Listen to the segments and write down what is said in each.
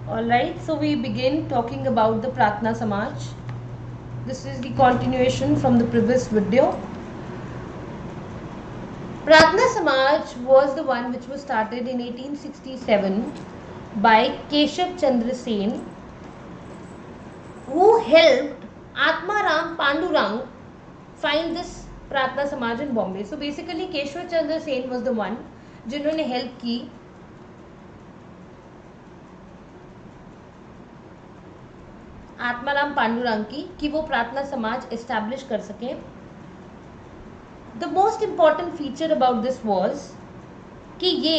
Alright, so we begin talking about the Pratna Samaj. This is the continuation from the previous video. Pratna Samaj was the one which was started in 1867 by Keshav Chandra Sen, who helped Atmaram Pandurang find this Pratna Samaj in Bombay. So basically Keshav Chandra Sen was the one जिन्होंने help की आत्माराम पांडुरंग की कि वो प्रार्थना समाज establish कर सके. The most important feature about this was कि ये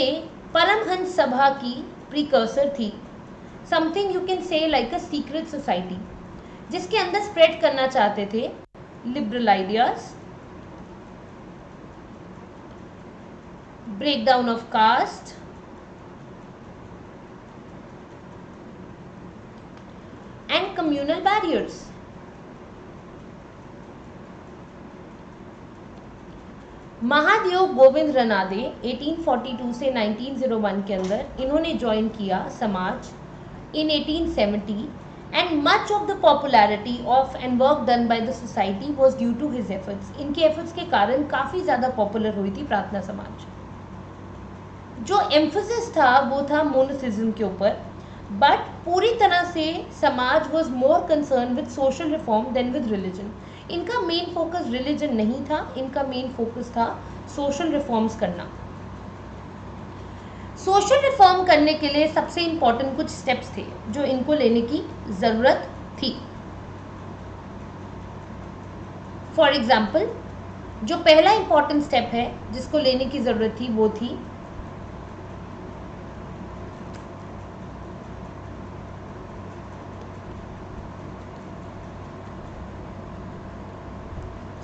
परमहंस सभा की प्रीकर्सर थी, something you can say like a secret society, जिसके अंदर स्प्रेड करना चाहते थे liberal ideas, breakdown of caste, and communal barriers. Mahadev Govind Ranade 1842 से 1901 के अंदर इन्होंने ज्वाइन किया समाज in 1870 and much of the popularity of and work done by the society was due to his efforts. इनके efforts के कारण काफ़ी ज़्यादा पॉपुलर हुई थी प्रार्थना समाज. जो एम्फोसिस था वो था मोनोथिज्म के ऊपर, बट पूरी तरह से Samaj was more concern with social reform than with religion. इनका मेन फोकस रिलीजन नहीं था, इनका मेन फोकस था सोशल रिफॉर्म्स करना. सोशल रिफॉर्म करने के लिए सबसे इंपॉर्टेंट कुछ स्टेप्स थे जो इनको लेने की ज़रूरत थी. फॉर एग्जाम्पल, जो पहला इंपॉर्टेंट स्टेप है जिसको लेने की ज़रूरत थी वो थी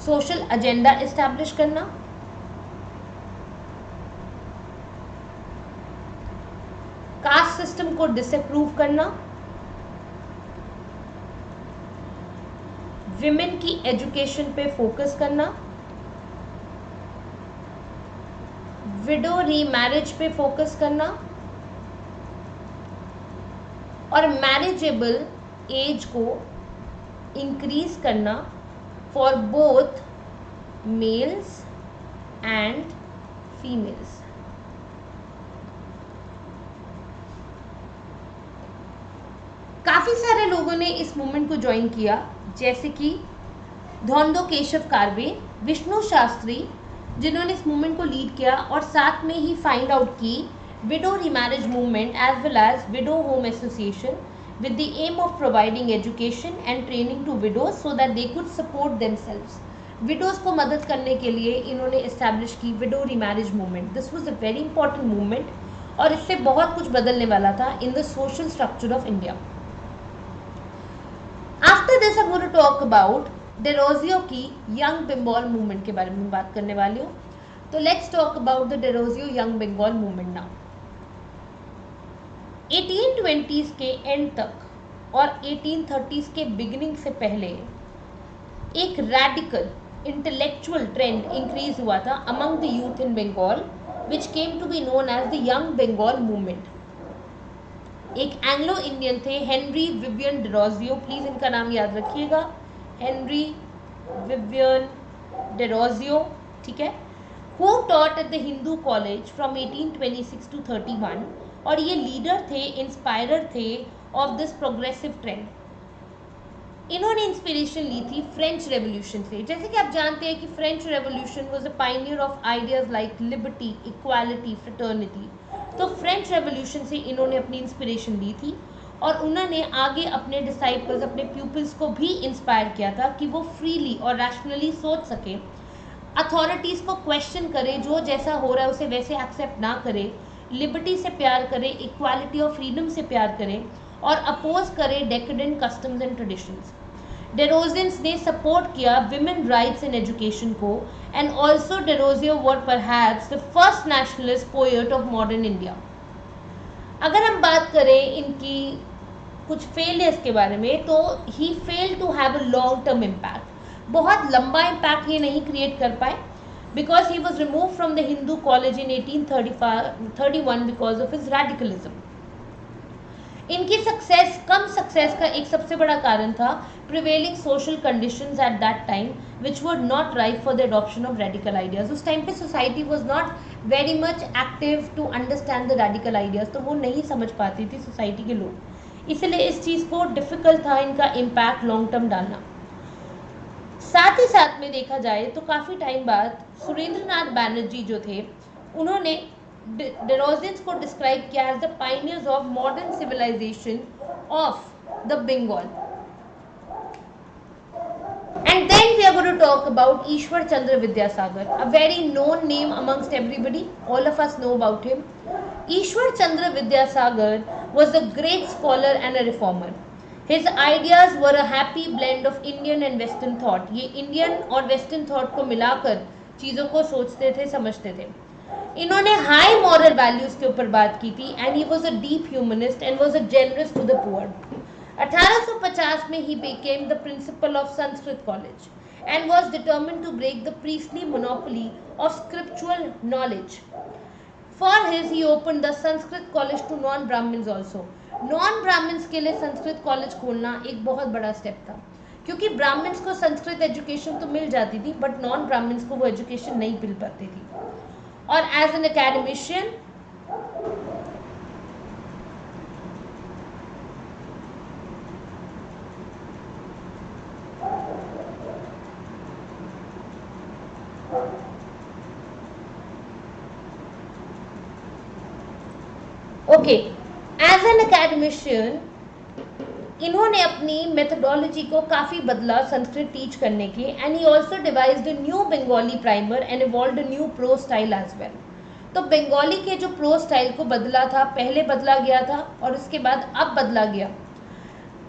सोशल एजेंडा एस्टैब्लिश करना, कास्ट सिस्टम को डिसअप्रूव करना, विमेन की एजुकेशन पे फोकस करना, विडो रीमैरिज पे फोकस करना और मैरिजेबल एज को इंक्रीज करना for both males and females. काफ़ी सारे लोगों ने इस मूवमेंट को ज्वाइन किया, जैसे कि धोंडो केशव कार्वे, विष्णु शास्त्री, जिन्होंने इस मूवमेंट को लीड किया और साथ में ही फाइंड आउट की widow remarriage movement as well as widow home association with the aim of providing education and training to widows so that they could support themselves. Widows को मदद करने के लिए इन्होंने establish की widow remarriage movement. This was a very important movement और इससे बहुत कुछ बदलने वाला था in the social structure of India. After this I'm going to talk about Derozio की Young Bengal movement के बारे में बात करने वाली हूँ. तो let's talk about the Derozio Young Bengal movement now. 1820s के एंड तक और 1830s के बिगिनिंग से पहले एक रैडिकल इंटेलेक्चुअल ट्रेंड इंक्रीज हुआ था among the youth in Bengal which came to be known as the young Bengal movement. एक एंग्लो इंडियन थे हेनरी विवियन डेरोजियो, प्लीज इनका नाम याद रखिएगा, हेनरी विवियन डेरोजियो, ठीक है, who taught at the Hindu College from 1826 to 31 और ये लीडर थे, इंस्पायरर थे ऑफ दिस प्रोग्रेसिव ट्रेंड. इन्होंने इंस्पिरेशन ली थी फ्रेंच रेवोल्यूशन से. जैसे कि आप जानते हैं कि French revolution was a pioneer of ideas like liberty, equality, fraternity. तो फ्रेंच रेवोल्यूशन से इन्होंने अपनी इंस्पिरेशन ली थी और उन्होंने आगे अपने डिसाइपल्स, अपने प्यूपल्स को भी इंस्पायर किया था कि वो फ्रीली और रैशनली सोच सके, अथॉरिटीज़ को क्वेश्चन करे, जो जैसा हो रहा है उसे वैसे एक्सेप्ट ना करे, लिबर्टी से प्यार करे, इक्वालिटी और फ्रीडम से प्यार करें और अपोज करे डेकेडेंट कस्टम्स एंड ट्रेडिशंस. डेरोजियंस ने सपोर्ट किया विमेन राइट्स इन एजुकेशन को and also Derozio were perhaps the first nationalist poet of modern India. अगर हम बात करें इनकी कुछ फेलियर्स के बारे में तो ही fail to have a long term impact. बहुत लंबा इम्पैक्ट ये नहीं क्रिएट कर पाए because he was removed from the Hindu college in 1831 because of his radicalism. इनकी कम सक्सेस का एक सबसे बड़ा कारण था prevailing social conditions at that time which were not right for the adoption of radical ideas. उस टाइम पे society was not very much active to understand the radical ideas, तो वो नहीं समझ पाती थी सोसाइटी के लोग, इसलिए इस चीज़ को डिफिकल्ट था इनका इम्पैक्ट लॉन्ग टर्म डालना। साथ ही साथ में देखा जाए तो काफ़ी टाइम बाद सुरेंद्रनाथ बैनर्जी जो थे, उन्होंने डेरोजियंस को डिस्क्राइब किया as the pioneers of modern civilization of the Bengal. And then we are going to talk about Ishwar Chandra Vidyasagar, a very known name amongst everybody. All of us know about him. Ishwar Chandra Vidyasagar was a great scholar and a reformer. His ideas were a happy blend of Indian and Western thought. ये Indian और Western thought को मिलाकर चीज़ों को सोचते थे, समझते थे। इन्होंने हाई मॉरल वैल्यूज के ऊपर बात की थी and he was a deep humanist and was a generous to the poor. 1850 में he became the principal of Sanskrit College and was determined to break the priestly monopoly of scriptural knowledge. For his, he opened the Sanskrit College to non-Brahmins also. Non-Brahmins के लिए Sanskrit college खोलना एक बहुत बड़ा step था, क्योंकि Brahmins को Sanskrit education तो मिल जाती थी बट नॉन ब्राह्मण्स को वो एजुकेशन नहीं मिल पाती थी। और as an academician as an academician इन्होंने अपनी मेथोडोलॉजी को काफ़ी बदला संस्कृत टीच करने के, and he also devised a new Bengali primer and evolved a new pro style as well. तो बंगाली के जो प्रो स्टाइल को बदला था, पहले बदला गया था और उसके बाद अब बदला गया।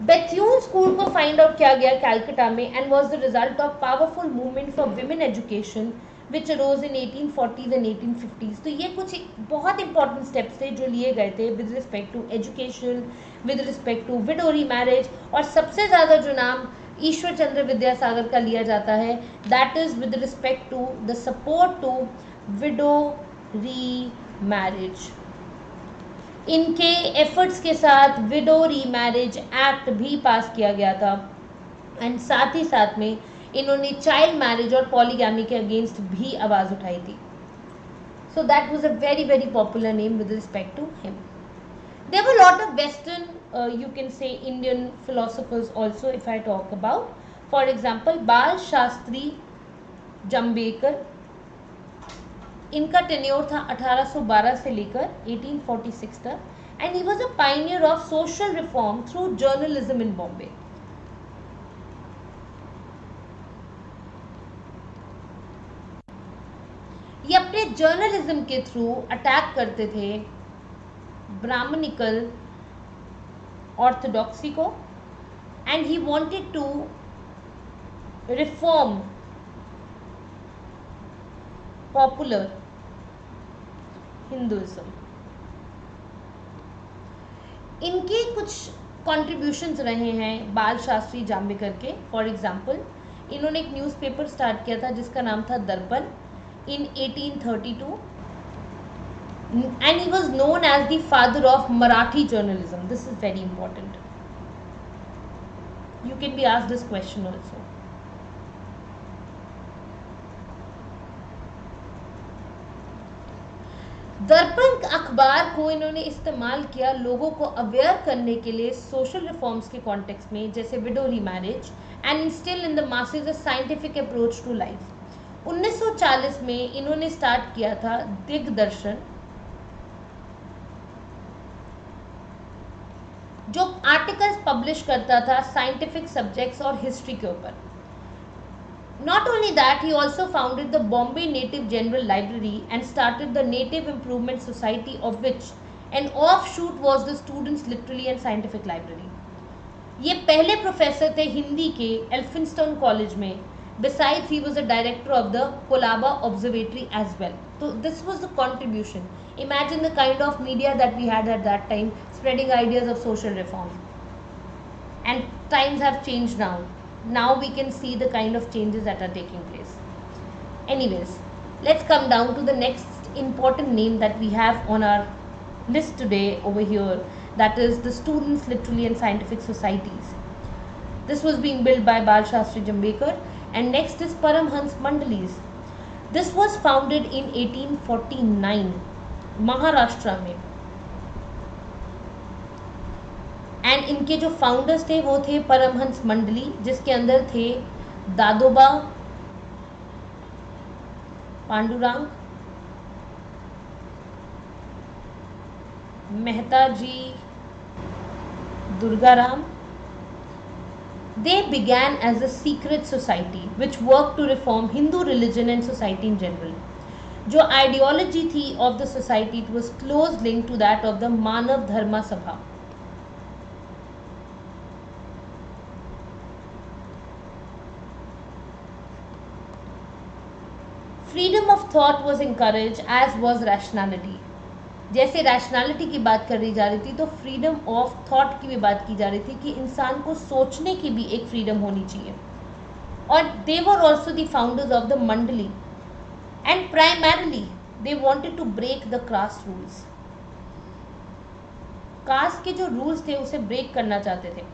बेथ्यून स्कूल को फाइंड आउट किया गया कैलकाटा में and was the result of powerful movement for women education which arose in 1840s and 1850s। तो ये कुछ बहुत इंपॉर्टेंट स्टेप्स थे जो लिए गए थे with respect to education, with respect to widow remarriage, और सबसे ज़्यादा जो नाम ईश्वर चंद्र विद्यासागर का लिया जाता है that is with respect to the support to widow remarriage. इनके एफर्ट्स के साथ विडो रीमैरिज एक्ट भी पास किया गया था एंड साथ ही साथ में इन्होंने चाइल्ड मैरिज और पॉलीगैमी के अगेंस्ट भी आवाज़ उठाई थी। So that was a very very popular name with respect to him. There were lot of western you can say Indian philosophers also if I talk about, for example Bal Shastri जम्बेकर। इनका tenure था 1812 से लेकर 1846 तक and he was a pioneer of social reform through journalism in Bombay. ये अपने journalism के through attack करते थे ब्राह्मणिकल ऑर्थोडॉक्सी को and he wanted to reform popular Hinduism. इनके कुछ कॉन्ट्रीब्यूशंस रहे हैं बाल शास्त्री जाम्बेकर के। फॉर एग्जाम्पल इन्होंने एक न्यूज़पेपर स्टार्ट किया था जिसका नाम था दर्पण in 1832 and he was known as the father of Marathi journalism. This is very important. You can be asked this question also. दर्पण अखबार को इन्होंने इस्तेमाल किया लोगों को अवेयर करने के लिए सोशल रिफॉर्म्स के कॉन्टेक्स्ट में, जैसे widow remarriage and instil in the masses a scientific approach to life. 1940 में इन्होंने स्टार्ट किया था दिग्दर्शन, जो आर्टिकल्स पब्लिश करता था साइंटिफिक सब्जेक्ट्स और हिस्ट्री के ऊपर। Not only that, he also founded the Bombay Native General Library and started the Native Improvement Society, of which an offshoot was the Students' Literary and Scientific Library. ये पहले professor थे हिंदी के Elphinstone college में। Besides, he was a director of the Colaba Observatory as well. So this was the contribution. Imagine the kind of media that we had at that time, spreading ideas of social reform. And times have changed now. Now we can see the kind of changes that are taking place. Anyways, let's come down to the next important name that we have on our list today over here, that is the Students' Literary and Scientific Societies. This was being built by Bal Shastri Jambekar. And next is Paramhans Mandalis. This was founded in 1849 Maharashtra में, and इनके जो founders थे वो थे परमहंस मंडली, जिसके अंदर थे दादोबा पांडुरंग, मेहता जी Durgaram. They began as a secret society which worked to reform Hindu religion and society in general. जो आइडियोलॉजी थी of the society, it was close linked to that of the मानव धर्म सभा. Freedom of thought was encouraged as was rationality. जैसे rationality की बात कर रही जा रही थी, तो फ्रीडम ऑफ थॉट की भी बात की जा रही थी कि इंसान को सोचने की भी एक फ्रीडम होनी चाहिए. और they were also the founders of the mandali, and primarily they wanted to break the caste rules. Caste के जो रूल्स थे उसे ब्रेक करना चाहते थे.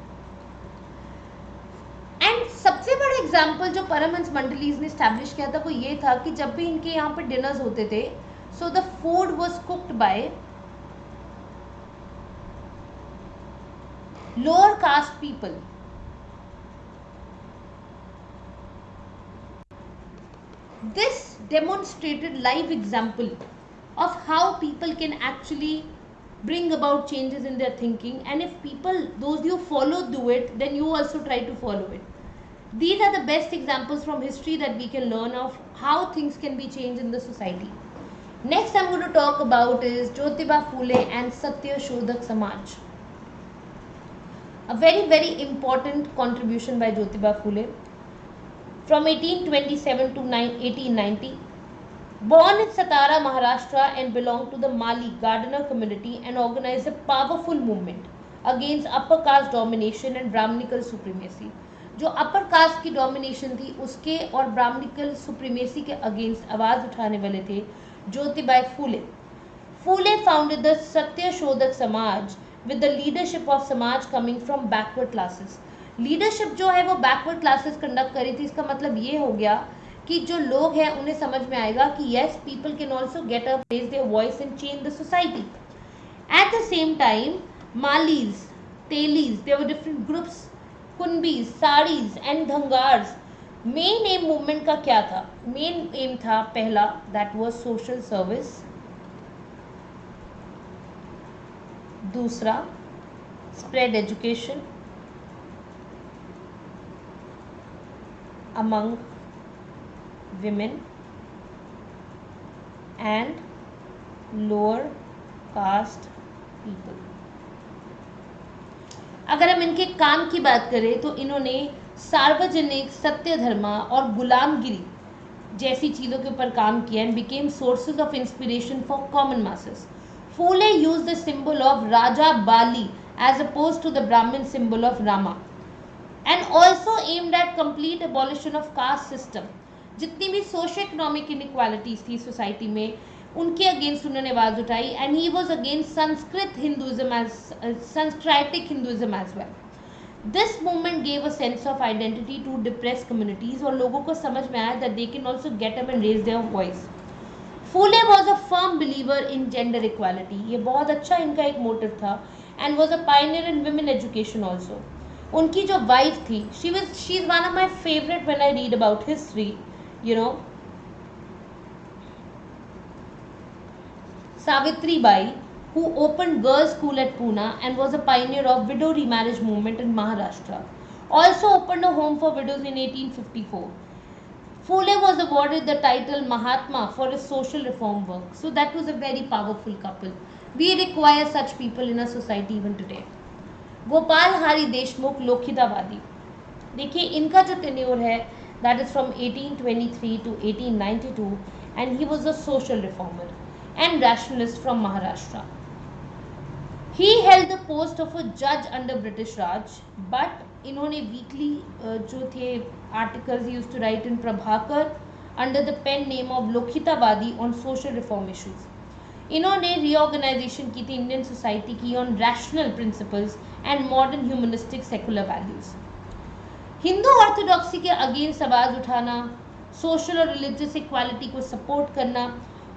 एंड सबसे बड़ा एग्जाम्पल जो परमहंस मंडलीज ने स्टैब्लिश किया था वो ये था कि जब भी इनके यहाँ पे डिनर्स होते थे, so the food was cooked by lower caste people. This demonstrated live example of how people can actually bring about changes in their thinking, and if people, those you follow, do it, then you also try to follow it. These are the best examples from history that we can learn of how things can be changed in the society. Next I'm going to talk about is Jyotiba Phule and Satya Shodhak Samaj. A very important contribution by Jyotiba Phule from 1827 to 1890. Born in Satara, Maharashtra, and belonged to the Mali gardener community, and organized a powerful movement against upper caste domination and Brahminical supremacy. जो upper caste की domination थी उसके और Brahminical supremacy के against आवाज उठाने वाले थे Jyotiba Phule. Phule founded the Satya Shodhak Samaj with the leadership of Samaj coming from backward classes. Leadership जो है वो बैकवर्ड क्लासेस कंडक्ट करी थी. इसका मतलब ये हो गया कि जो लोग हैं उन्हें समझ में आएगा कि yes, people can also get up, raise their voice and change the society. At the same time, Malis, Telis, there were different groups, Kunbis, साड़ीज and Dhangars. Main aim movement का क्या था? मेन एम था पहला, दैट वाज सोशल सर्विस. दूसरा, spread education among women and lower caste people. अगर हम इनके काम की बात करें तो इन्होंने सार्वजनिक सत्य धर्मा और गुलामगिरी जैसी चीज़ों के ऊपर काम किया and became sources of inspiration for common masses. Phule use the symbol of Raja Bali as oppose to the Brahmin symbol of Rama and also aimed at complete abolition of caste system. जितनी भी सोशो इकोनॉमिक इनइक्वालिटीज थी सोसाइटी में उनके against उन्होंने आवाज उठाई. And he was against Sanskrit Hinduism as Sanskritic Hinduism as well. This movement gave a sense of identity to depress communities और लोगों को समझ में आया that they can also get up and raise their voice. Phule was a firm believer in gender equality. ये बहुत अच्छा इनका एक मोटिव था. And was a pioneer in women education also. उनकी जो वाइफ थी, she is one of my favourite when I read about history, you know, Savitri Bai, who opened girls' school at Pune and was a pioneer of widow remarriage movement in Maharashtra, also opened a home for widows in 1854. Phule was awarded the title Mahatma for his social reform work. So that was a very powerful couple. We require such people in our society even today. Gopal हारी देशमुख लोकहितवादी. देखिए इनका जो tenure है that is from 1823 to 1892 and he was a social reformer and rationalist from Maharashtra. He held the post of a judge under British Raj, but इन्होंने weekly जो थे articles he used to write in Prabhakar under the pen name of Lokhitavadi on social reform issues. इन्होंने reorganisation की थी Indian society की on rational principles and modern humanistic secular values. Hindu orthodoxy के against आवाज उठाना, social और religious equality को support करना,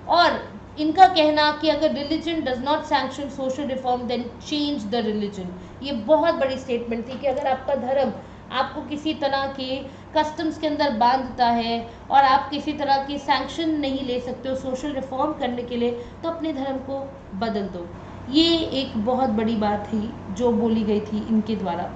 और इनका कहना कि अगर religion does not sanction social reform then change the religion. ये बहुत बड़ी स्टेटमेंट थी कि अगर आपका धर्म आपको किसी तरह के कस्टम्स के अंदर बांधता है और आप किसी तरह के सैंक्शन नहीं ले सकते हो सोशल रिफॉर्म करने के लिए, तो अपने धर्म को बदल दो। ये एक बहुत बड़ी बात थी जो बोली गई थी इनके द्वारा।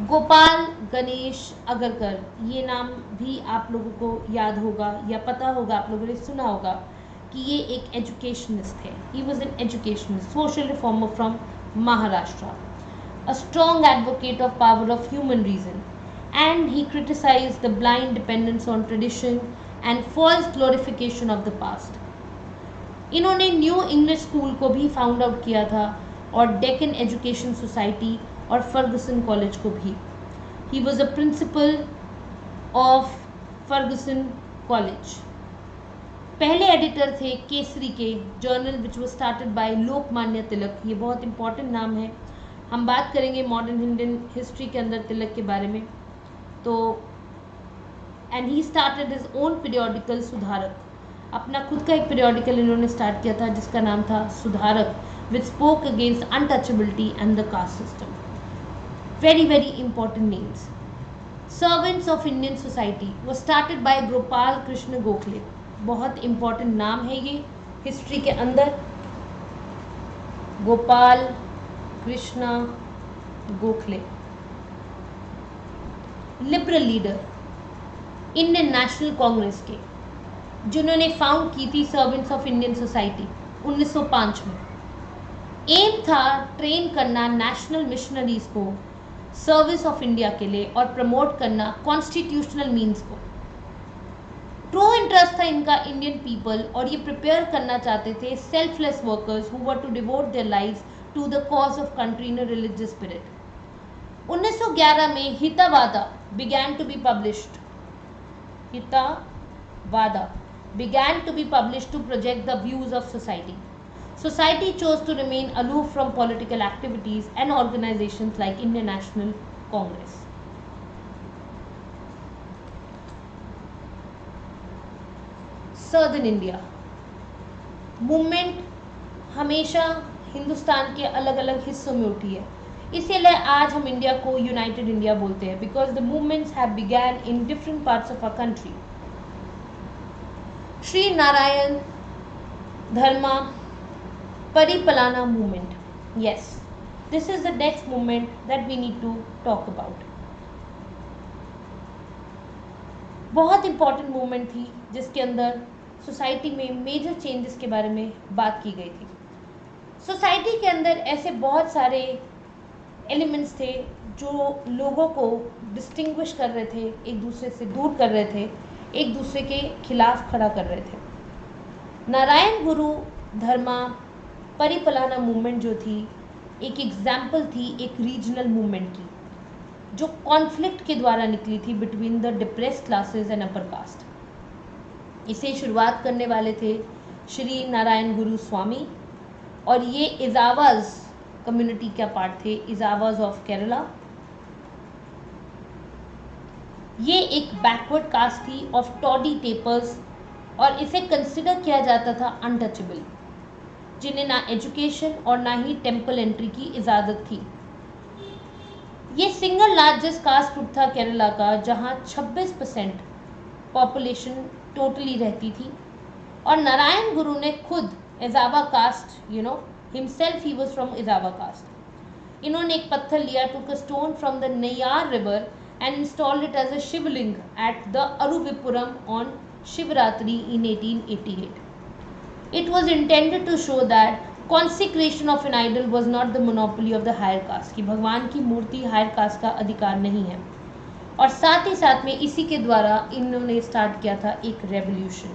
गोपाल गणेश अगरकर, ये नाम भी आप लोगों को याद होगा या पता होगा, आप लोगों ने सुना होगा कि ये एक एजुकेशनिस्ट थे। He was an educationist, social reformer from Maharashtra, a strong advocate of power of human reason, and he criticised the blind dependence on tradition and false glorification of the past. इन्होंने न्यू इंग्लिश स्कूल को भी found out किया था और Deccan education society और Fergusson College को भी। He was a principal of Fergusson College. पहले एडिटर थे केसरी के journal which was started bye Lokmanya Tilak. ये बहुत इंपॉर्टेंट नाम है, हम बात करेंगे मॉडर्न इंडियन हिस्ट्री के अंदर तिलक के बारे में। तो and he started his own periodical सुधारक, अपना खुद का एक पीरियोडिकल इन्होंने स्टार्ट किया था जिसका नाम था Sudharak, which spoke against untouchability and the caste system. Very, very important names. Servants of Indian Society was started by Gopal Krishna Gokhale. बहुत important नाम है ये हिस्ट्री के अंदर, Gopal Krishna Gokhale. Liberal leader Indian national Congress के, जिन्होंने फाउंड की थी सर्वेंट्स ऑफ इंडियन सोसाइटी 1905 में। एम था ट्रेन करना नेशनल मिशनरीज को सर्विस ऑफ इंडिया के लिए और प्रमोट करना कॉन्स्टिट्यूशनल मीन्स को। ट्रू इंटरेस्ट था इनका इंडियन पीपल, और ये प्रिपेयर करना चाहते थे selfless workers who were to devote their lives to the cause of country in a religious spirit. 1911 में Hitavada began to be published. Hitavada began to be published to project the views of society. Society chose to remain aloof from political activities and organizations like Indian National Congress. Southern India movement हमेशा हिंदुस्तान के अलग अलग हिस्सों में उठी है, इसीलिए आज हम इंडिया को यूनाइटेड इंडिया बोलते हैं, because the movements have began in different parts of our country. Shri Narayana Dharma Paripalana movement. Yes, this is the next movement that we need to talk about. बहुत important movement थी जिसके अंदर सोसाइटी में major changes के बारे में बात की गई थी। सोसाइटी के अंदर ऐसे बहुत सारे एलिमेंट्स थे जो लोगों को डिस्टिंग्विश कर रहे थे, एक दूसरे से दूर कर रहे थे, एक दूसरे के खिलाफ खड़ा कर रहे थे। नारायण गुरु धर्मा परिपलाना मूवमेंट जो थी एक एग्जाम्पल थी एक रीजनल मूवमेंट की, जो कॉन्फ्लिक्ट के द्वारा निकली थी between the depressed classes and upper caste. इसे शुरुआत करने वाले थे श्री नारायण गुरु स्वामी, और ये इजावाज कम्युनिटी का पार्ट थे, इजावाज ऑफ केरला। ये एक बैकवर्ड कास्ट थी ऑफ टॉडी टेपर्स, और इसे कंसिडर किया जाता था अनटचेबल, जिन्हें ना एजुकेशन और ना ही टेम्पल एंट्री की इजाज़त थी। ये सिंगल लार्जेस्ट कास्ट ग्रुप था केरला का, जहां 26% पॉपुलेशन टोटली रहती थी। और नारायण गुरु ने खुद Ezhava caste, himself he was from Ezhava caste. इन्होंने एक पत्थर लिया, took a stone from the Neyyar river and installed it as a Shivling at the Aruvippuram on Shivratri in 1888. It was intended to show that consecration of an idol was not the monopoly of the higher caste, कि भगवान की मूर्ति higher cast का अधिकार नहीं है। और साथ ही साथ में इसी के द्वारा इन्होंने स्टार्ट किया था एक रेवोल्यूशन,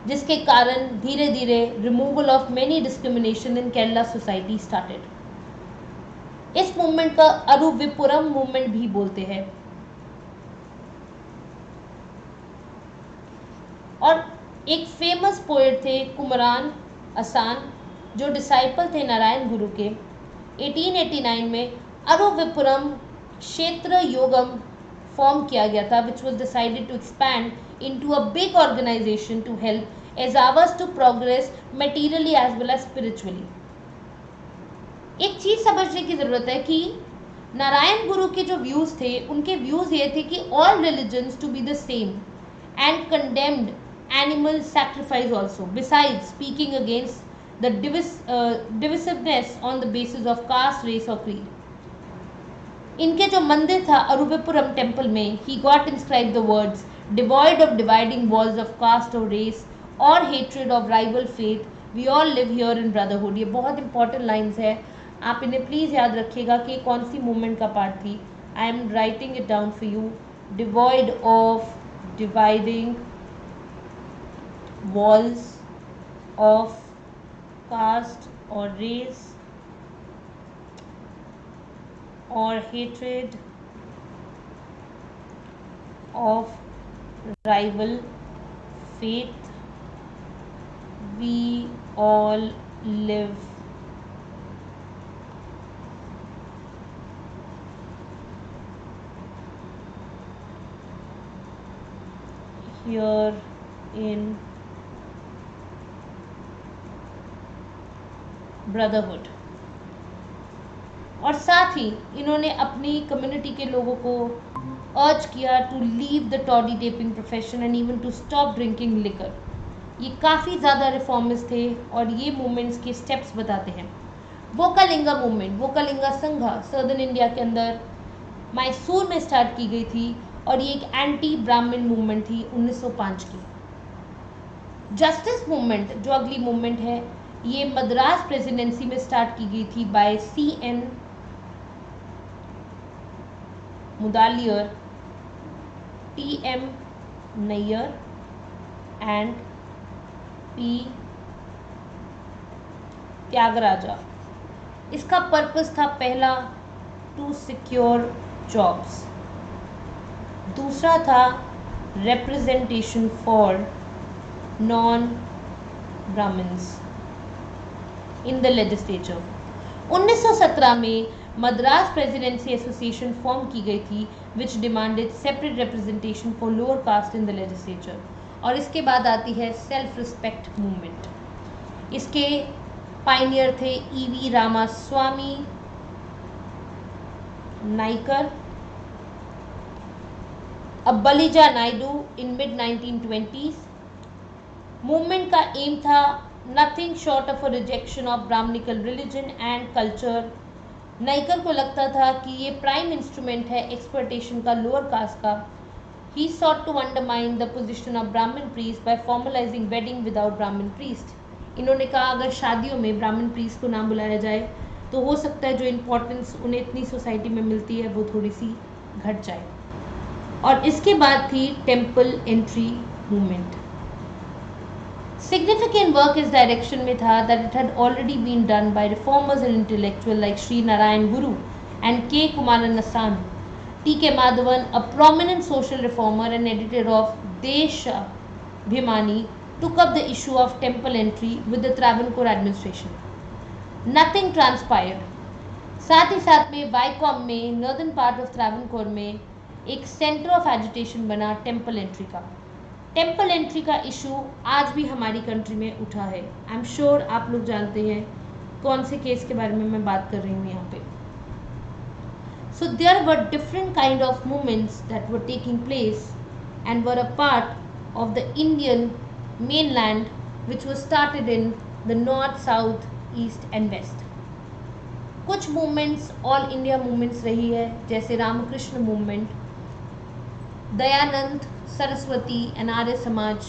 जिसके कारण धीरे धीरे removal of many discrimination in Kerala society started. इस मूवमेंट का अरुविपुरम मूवमेंट भी बोलते हैं। और एक फेमस पोएट थे कुमरान असान, जो डिसाइपल थे नारायण गुरु के। 1889 में अरुविपुरम क्षेत्र योगम फॉर्म किया गया था, which was decided to expand into a big organization to help Ezhavas to progress materially as well as spiritually. एक चीज समझने की जरूरत है कि नारायण गुरु के जो व्यूज थे, उनके व्यूज ये थे कि all religions to be the same and condemned animal sacrifice also, besides speaking against the divisiveness on the basis of caste, race or creed. इनके जो मंदिर था अरुविपुरम टेम्पल में, he got inscribed the words devoid of dividing walls of caste or race or hatred of rival faith, we all live here in brotherhood. ये बहुत important lines है, आप इन्हें प्लीज़ याद रखिएगा कि कौन सी मूवमेंट का पार्ट थी. I am writing it down for you. Devoid of dividing walls of caste or race or hatred of rival faith, we all live here in brotherhood. और साथ ही इन्होंने अपनी कम्युनिटी के लोगों को अर्ज किया to leave the toddy tapping profession and even to stop drinking liquor. ये काफ़ी ज़्यादा रिफॉर्मिस्ट थे और ये मूवमेंट्स के स्टेप्स बताते हैं. वोकालिंगा मूवमेंट, वोकालिंगा संघा सदर्न इंडिया के अंदर मैसूर में स्टार्ट की गई थी और ये एक एंटी ब्राह्मण मूवमेंट थी 1905 की. जस्टिस मूवमेंट जो अगली मूवमेंट है, ये मद्रास प्रेसिडेंसी में स्टार्ट की गई थी by C.N. Mudaliar, T.M. Nair and P. Thyagaraja. इसका पर्पस था पहला टू सिक्योर जॉब्स, दूसरा था representation for non Brahmins in the legislature. 1917 में मद्रास प्रेसिडेंसी एसोसिएशन फॉर्म की गई थी which demanded separate representation for lower caste in the legislature. और इसके बाद आती है सेल्फ रिस्पेक्ट मूवमेंट. इसके पायनियर थे E.V. रामास्वामी नाइकर, अब्बलिजा Naidu in mid 1920s. Movement का एम था nothing short of a rejection of Brahmanical religion and culture. Naicker को लगता था कि ये प्राइम इंस्ट्रूमेंट है एक्सप्लॉयटेशन का लोअर कास्ट का. He sought to undermine the position of Brahmin priest by formalising wedding without Brahmin priest. इन्होंने कहा अगर शादियों में ब्राह्मण प्रीस्ट को ना बुलाया जाए तो हो सकता है जो इम्पोर्टेंस उन्हें इतनी सोसाइटी में मिलती है वो थोड़ी सी घट जाए. और इसके बाद थी temple entry movement. Significant work इस डायरेक्शन में था that it had already been done by reformers and intellectuals like Sri Narayan Guru and K. Kumaran Asan. T.K. Madhavan, a prominent social reformer and editor of Deshabhimani, took up the issue of temple entry with the Travancore administration. Nothing transpired. साथ ही साथ में वाइकॉम में northern part of Travancore में एक centre of agitation बना temple entry का. Temple entry का issue आज भी हमारी कंट्री में उठा है. आई एम श्योर आप लोग जानते हैं कौन से केस के बारे में मैं बात कर रही हूँ यहाँ पे. So there were different kind of movements that were taking place and were a part of the Indian mainland which was started in the north, south, east and west. कुछ मूवमेंट्स ऑल इंडिया मूवमेंट्स रही है जैसे Ramakrishna movement, Dayanand Saraswati and Arya Samaj,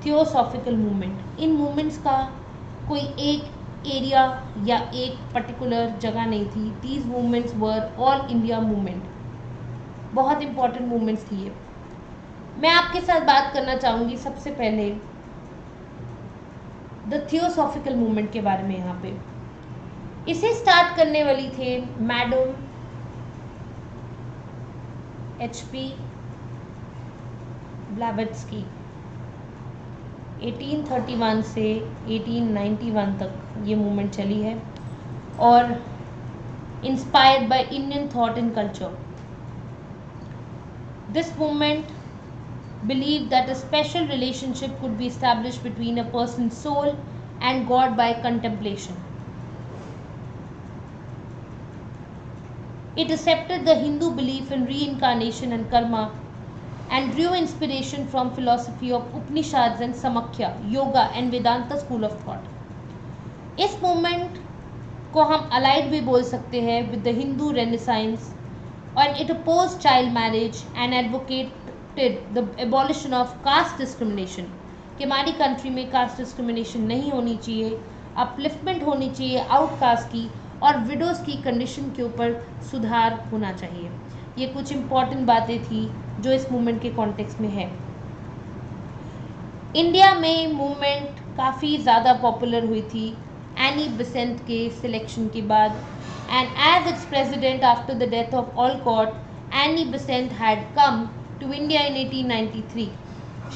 theosophical movement. In movements का कोई एक area या एक particular जगह नहीं थी. These movements were all India movement. बहुत इंपॉर्टेंट मूवमेंट्स थी ये. मैं आपके साथ बात करना चाहूँगी सबसे पहले द थियोसॉफिकल मूवमेंट के बारे में. यहाँ पे इसे स्टार्ट करने वाली थे मैडम H.P. ब्लैवेट्स्की. 1831 से 1891 तक ये मूवमेंट चली है और inspired by Indian thought and culture. This movement believed that a special relationship could be established between a person's soul and God by contemplation. It accepted the Hindu belief in reincarnation and karma and drew inspiration from philosophy of Upanishads and Samakhya, Yoga and Vedanta school of thought. इस movement को हम allied भी बोल सकते हैं with the Hindu Renaissance and it opposed child marriage and advocated the abolition of caste discrimination कि हमारी country में कास्ट डिस्क्रिमिनेशन नहीं होनी चाहिए, अपलिफ्टमेंट होनी चाहिए आउटकास्ट की और विडोज की कंडीशन के ऊपर सुधार होना चाहिए. ये कुछ इम्पॉर्टेंट बातें थी जो इस मूवमेंट के कॉन्टेक्स्ट में है. इंडिया में मूवमेंट काफ़ी ज़्यादा पॉपुलर हुई थी एनी बेसेंट के सिलेक्शन के बाद and as its president after the death of Olcott Annie Besant had come to India in 1893.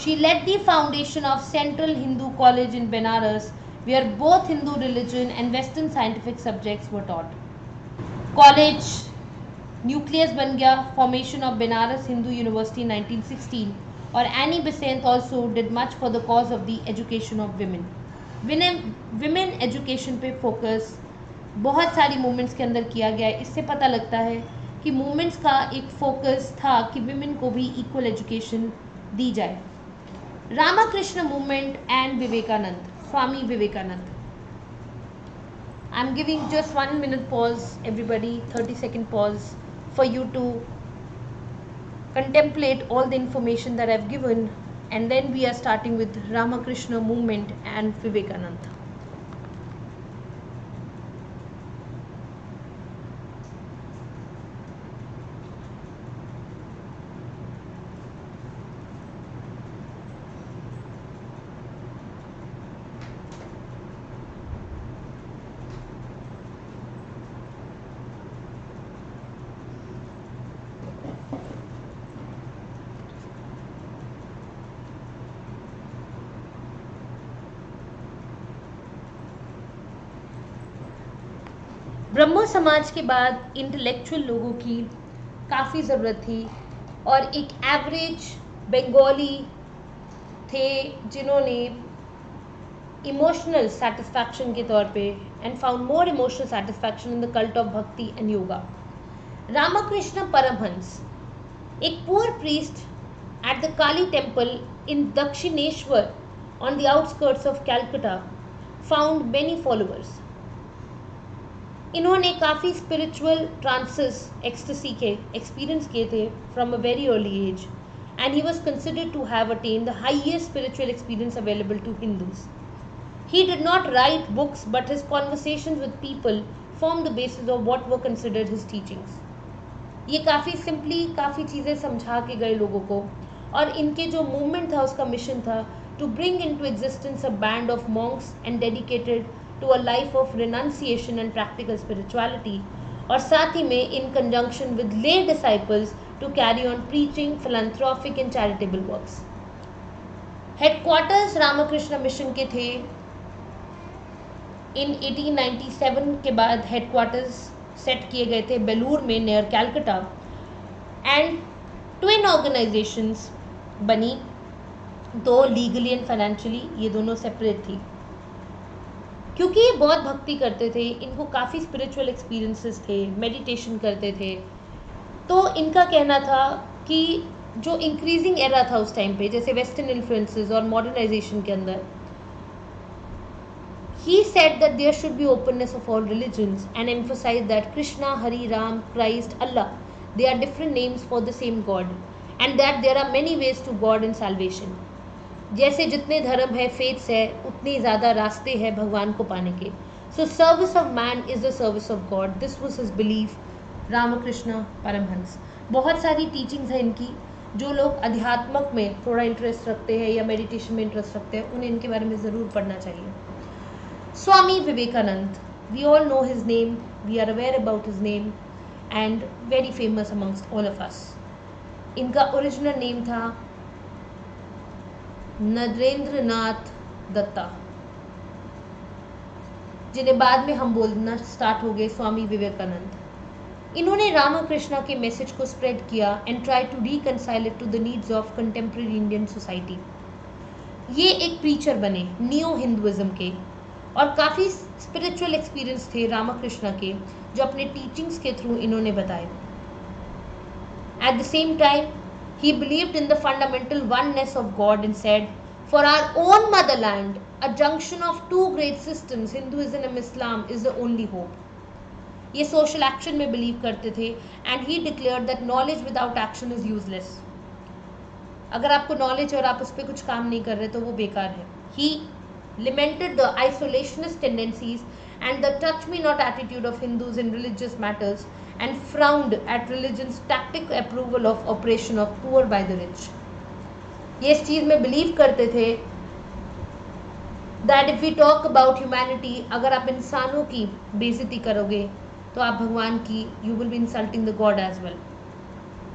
She led the foundation of Central Hindu College in Benares, where both Hindu religion and Western scientific subjects were taught. College nucleus बन गया, formation of Benares Hindu University in 1916 और Annie Besant also did much for the cause of the education of women. Women education पे focus बहुत सारी movements के अंदर किया गया है. इससे पता लगता है कि मूवमेंट्स का एक फोकस था कि विमेन को भी इक्वल एजुकेशन दी जाए. Ramakrishna movement and Vivekananda, Swami Vivekananda. I am giving just 1 minute pause, everybody, 30-second pause for you to contemplate all the information that I've given and then we are starting with Ramakrishna movement and Vivekananda. ब्रह्मो समाज के बाद intellectual लोगों की काफ़ी ज़रूरत थी और एक एवरेज बंगाली थे जिन्होंने इमोशनल सेटिस्फैक्शन के तौर पे and found more emotional satisfaction in the cult of bhakti and yoga. Ramakrishna Paramhansa, एक poor priest at the Kali temple in Dakshineswar on the outskirts of Calcutta, found many followers. इन्होंने काफ़ी स्पिरिचुअल ट्रांसेस एक्सटेसी के एक्सपीरियंस किए थे from a very early age and he was considered to have attain the highest spiritual experience available to Hindus. He did not write books but his conversations with people form the basis of what were considered his teachings. ये काफ़ी simply काफ़ी चीज़ें समझा के गए लोगों को और इनके जो मूवमेंट था उसका मिशन था to bring into existence a band of monks and dedicated to a life of renunciation and practical spirituality और साथ ही में in conjunction with lay disciples to carry on preaching, philanthropic and charitable works. Headquarters Ramakrishna mission के थे. in 1897 के बाद headquarters set किए गए थे बेलूर में near Calcutta and twin organisations बनी, दो लीगली एंड फाइनेंशियली ये दोनों सेपरेट थी. क्योंकि ये बहुत भक्ति करते थे, इनको काफ़ी स्पिरिचुअल एक्सपीरियंसेस थे, मेडिटेशन करते थे, तो इनका कहना था कि जो इंक्रीजिंग एरा था उस टाइम पे, जैसे वेस्टर्न इन्फ्लुएंसेस और मॉडर्नाइजेशन के अंदर, he said that there should be openness of all religions and emphasise that Krishna, Hari, Ram, Christ, Allah, they are different names for the same God and that there are many ways to God and salvation. जैसे जितने धर्म है, faiths है, उतने ज़्यादा रास्ते हैं भगवान को पाने के. So service of man is the service of God. This was his belief. Ramakrishna Paramhansa. बहुत सारी टीचिंग्स हैं इनकी. जो लोग अध्यात्मक में थोड़ा इंटरेस्ट रखते हैं या मेडिटेशन में इंटरेस्ट रखते हैं, उन्हें इनके बारे में ज़रूर पढ़ना चाहिए. Swami Vivekananda, we all know his name, we are aware about his name and very famous amongst all of us. इनका ओरिजिनल नेम था नरेंद्र नाथ दत्ता, जिन्हें बाद में हम बोलना स्टार्ट हो गए स्वामी विवेकानंद। इन्होंने रामकृष्ण के मैसेज को स्प्रेड किया and try to reconcile it to the needs of contemporary Indian society. ये एक प्रीचर बने नियो हिंदुइज्म के, और काफ़ी स्पिरिचुअल एक्सपीरियंस थे रामकृष्ण के जो अपने टीचिंग्स के थ्रू इन्होंने बताए। Eight the same time he believed in the fundamental oneness of God and said, for our own motherland, a junction of two great systems, Hinduism and Islam, is the only hope. ये social action में believe करते थे and he declared that knowledge without action is useless. अगर आपको knowledge और आप उस पर कुछ काम नहीं कर रहे तो वो बेकार है। ही lamented the isolationist tendencies and the touch me not attitude of Hindus in religious matters and frowned at religion's tactic approval of oppression of poor by the rich. ये इस चीज़ में बिलीव करते थे that if we talk about humanity, अगर आप इंसानों की बेइज्जती करोगे तो आप भगवान की you will be insulting the God as well.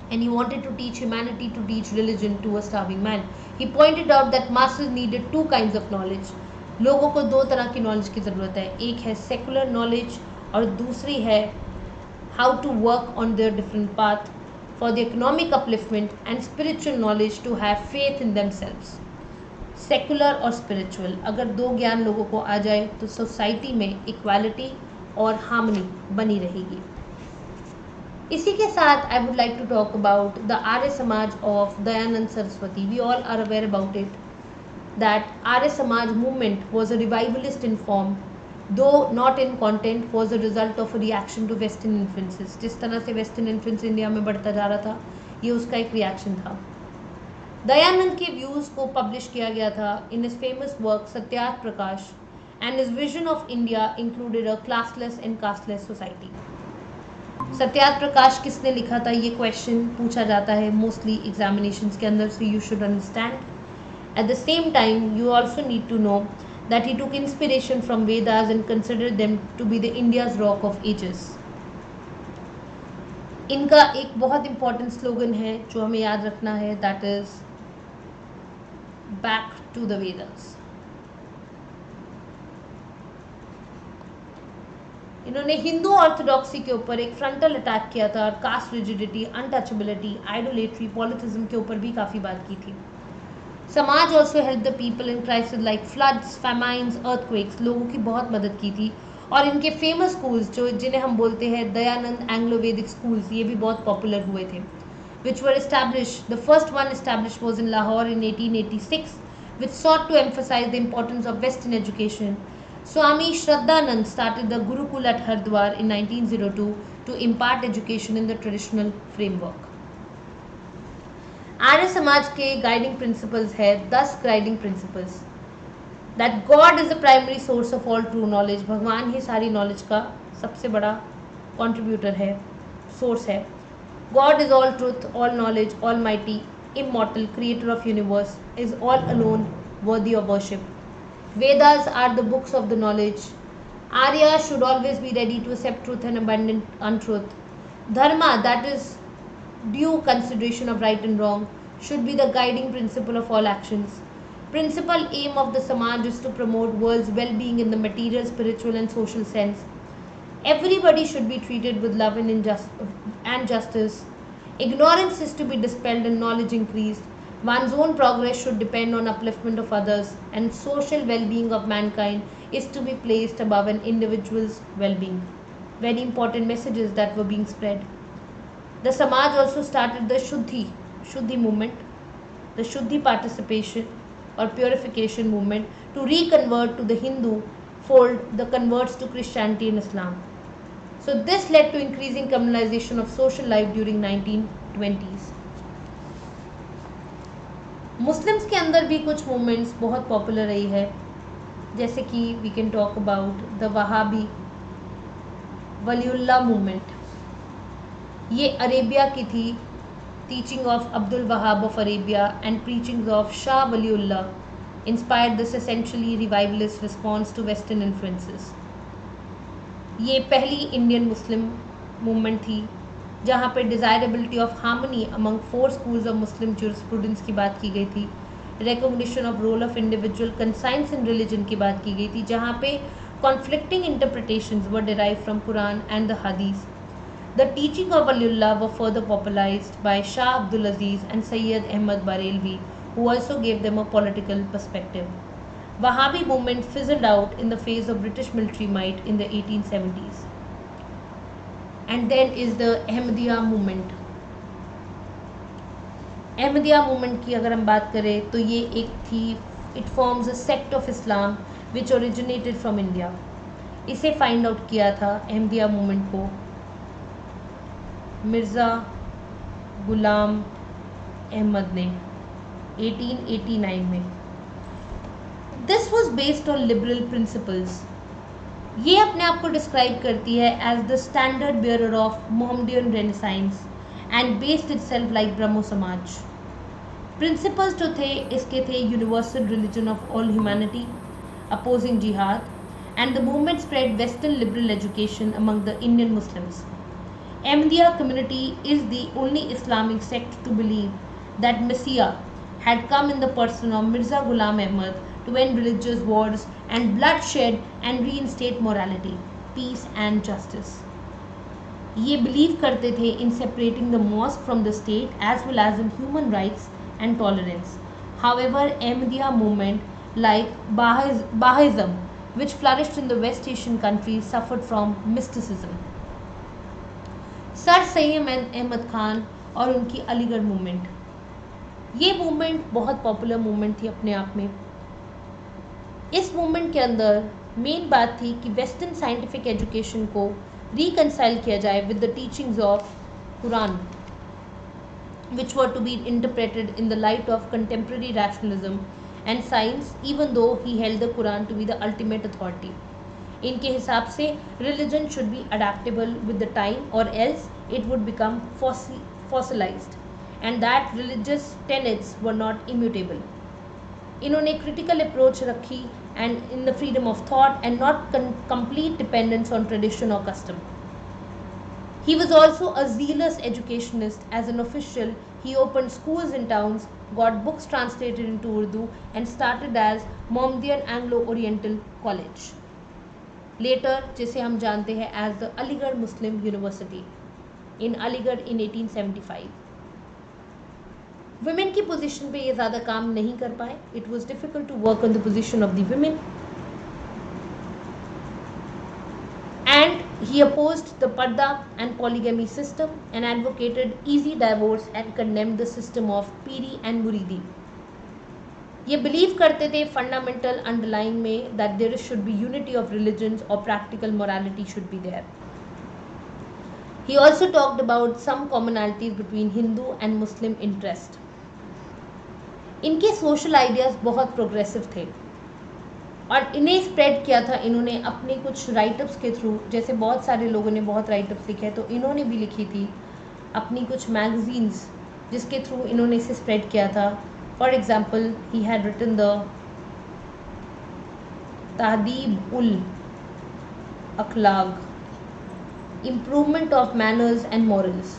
And he wanted to teach humanity to teach religion to a starving man. He pointed out that masses needed two kinds of knowledge. लोगों को दो तरह की knowledge की ज़रूरत है, एक है सेकुलर नॉलेज और दूसरी है how to work on their different path for the economic upliftment and spiritual knowledge to have faith in themselves. Secular और स्पिरिचुअल अगर दो ज्ञान लोगों को आ जाए तो सोसाइटी में इक्वालिटी और हार्मनी बनी रहेगी। इसी के साथ I would like to talk about the Arya Samaj of Dayanand Saraswati. We all are aware about it that Arya Samaj movement was a revivalist in form, though not in content, was a result of reaction to western influences. जिस तरह से western influence India में बढ़ता जा रहा था, ये उसका एक रिएक्शन था। दयानंद के व्यूज़ को पब्लिश किया गया था in his famous work Satyarth Prakash, and his vision of India included a classless and casteless society. Satyarth Prakash किसने लिखा था, ये क्वेश्चन पूछा जाता है मोस्टली एग्जामिनेशंस के अंदर, so you should understand. At the same time you also need to know that he took inspiration from Vedas and consider them to be the India's rock of ages. इनका एक बहुत important slogan है जो हमें याद रखना है, that is back to the Vedas. इन्होंने हिंदू ऑर्थोडॉक्सी के ऊपर एक फ्रंटल अटैक किया था और caste rigidity, untouchability, idolatry, polytheism के ऊपर भी काफ़ी बात की थी। Samaj also help the people in crisis like floods, famines, earthquakes, लोगों की बहुत मदद की थी। और इनके फेमस स्कूल्स जो जिन्हें हम बोलते हैं दयानंद एंग्लो वैदिक स्कूल्स, ये भी बहुत पॉपुलर हुए थे, which were establish. The first one establish was in Lahore in 1886 विच sought to emphasize the importance of Western education. Swami Shraddhanand started the Gurukul at Hardwar in 1902 to impart education in the traditional framework. Arya Samaj के guiding principles है 10 guiding principles. That God is the primary source of all true knowledge, भगवान ही सारी knowledge का सबसे बड़ा contributor है, source है। God is all truth, all knowledge, all mighty, immortal, creator of universe, is all alone worthy of worship. Vedas are the books of the knowledge. Arya should always be ready to accept truth and abandon untruth. Dharma, that is due consideration of right and wrong, should be the guiding principle of all actions. Principal aim of the Samaj is to promote world's well-being in the material, spiritual and social sense. Everybody should be treated with love and justice. Ignorance is to be dispelled and knowledge increased. One's own progress should depend on upliftment of others, and social well-being of mankind is to be placed above an individual's well-being. Very important messages that were being spread. The Samaj also started the Shuddhi movement, the Shuddhi participation or purification movement to reconvert to the Hindu fold the converts to Christianity and Islam. So this led to increasing communalization of social life during 1920s. Muslims के अंदर भी कुछ movements बहुत popular रही है, जैसे कि we can talk about the Wahabi Waliullah movement. ये अरेबिया की थी, teaching of Abdul Wahab of Arabia and preaching of Shah Waliullah inspired this essentially revivalist response to western influences. ये पहली इंडियन मुस्लिम मूवमेंट थी जहाँ पे desirability of harmony among 4 schools of Muslim jurisprudence की बात की गई थी, recognition of role of individual conscience in religion की बात की गई थी, जहाँ पे conflicting interpretations were derive from Quran and the हदीस. The teaching of Waliullah were further popularized by Shah Abdul Aziz and Sayyid Ahmad Barelvi, who also gave them a political perspective. Wahhabi movement fizzled out in the face of British military might in the 1870s. And then is the Ahmadiyya movement. Ahmadiyya movement की अगर हम बात करें तो ये एक थी, it forms a sect of Islam which originated from India. इसे फाइंड आउट किया था अहमदिया मूवमेंट को मिर्ज़ा गुलाम अहमद ने 1889 में. This was based on liberal principles. ये अपने आप को डिस्क्राइब करती है as the standard bearer of Mohammedan renaissance and based itself like Brahmo Samaj. Principles जो थे इसके थे universal religion of all humanity, opposing jihad, and the movement spread western liberal education among the Indian Muslims. Ahmadiyya community is the only Islamic sect to believe that Messiah had come in the person of Mirza Ghulam Ahmad to end religious wars and bloodshed and reinstate morality, peace and justice. ये believe करते थे in separating the mosque from the state as well as in human rights and tolerance. However, Ahmadiyya movement like Bahaism, which flourished in the West Asian countries, suffered from mysticism. Sir Syed Ahmed Khan और उनकी Aligarh movement. ये movement बहुत popular movement थी अपने आप में. इस movement के अंदर मेन बात थी कि वेस्टर्न साइंटिफिक एजुकेशन को रिकंसाइल किया जाए with the teachings of Quran, which were to be interpreted in the light of contemporary rationalism and science, even though he held the Quran to be the ultimate authority. इनके हिसाब से religion should be adaptable with the time or else it would become fossilized and that religious tenets were not immutable. इन्होंने critical approach रखी and in the freedom of thought and not complete dependence on tradition or custom. He was also a zealous educationist. As an official, he opened schools in towns, got books translated into Urdu and started as Mohammedan Anglo-Oriental College. Later जिसे हम जानते हैं as the Aligarh Muslim University in Aligarh in 1875. Women की position पे ये ज़्यादा काम नहीं कर पाए. It was difficult to work on the position of the women and he opposed the parda and polygamy system and advocated easy divorce and condemned the system of piri and muridi. ये believe करते थे fundamental underlying में that there should be unity of religions और practical morality should be there. He also talked about some commonalities between Hindu and Muslim interest. इनके social ideas बहुत progressive थे और इन्हें स्प्रेड किया था इन्होंने अपने कुछ राइटअप्स के थ्रू. जैसे बहुत सारे लोगों ने बहुत राइटअप्स लिखे हैं तो इन्होंने भी लिखी थी अपनी कुछ मैगजीन्स जिसके थ्रू इन्होंने इसे स्प्रेड किया था. For example, he had written the Tahdib ul Akhlaq, improvement of manners and morals.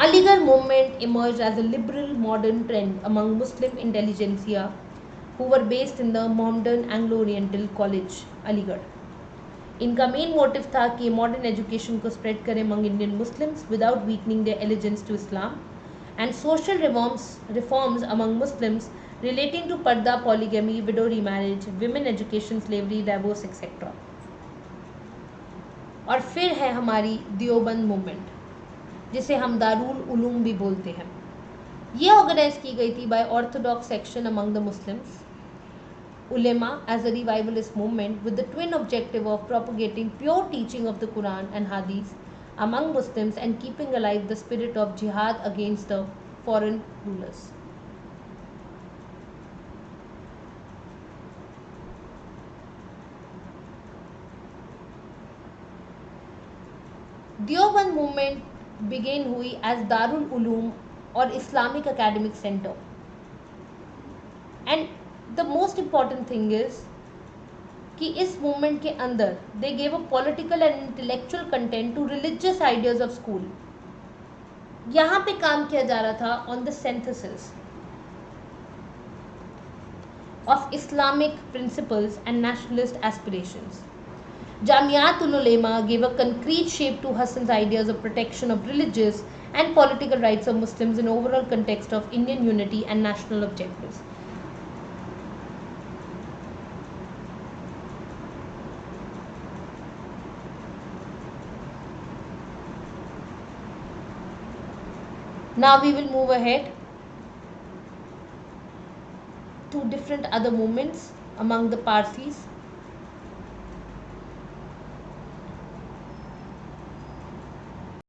Aligarh movement emerged as a liberal modern trend among Muslim intelligentsia who were based in the Mohammedan Anglo-Oriental College, Aligarh. इनका main motive था कि modern education को spread करें among Indian Muslims without weakening their allegiance to Islam. And social reforms among Muslims relating to parda, polygamy, widow remarriage, women education, slavery, divorce, etc. और फिर है हमारी दियोबंद movement जिसे हम दारुल उलूम भी बोलते हैं. ये ऑर्गेनाइज की गई थी by orthodox section among the Muslims ulema as a revivalist movement with the twin objective of propagating pure teaching of the Quran and Hadith among Muslims and keeping alive the spirit of jihad against the foreign rulers. Deoband movement began हुई as Darul Uloom और Islamic Academic Center. And the most important thing is कि इस movement के अंदर they gave a political and intellectual content to religious ideas of school. यहाँ पे काम किया जा रहा था on the synthesis. of Islamic principles and nationalist aspirations. Jamiatul Ulema gave a concrete shape to Hassan's ideas of protection of religious and political rights of Muslims in overall context of Indian unity and national objectives. Now we will move ahead to different other movements among the Parsis.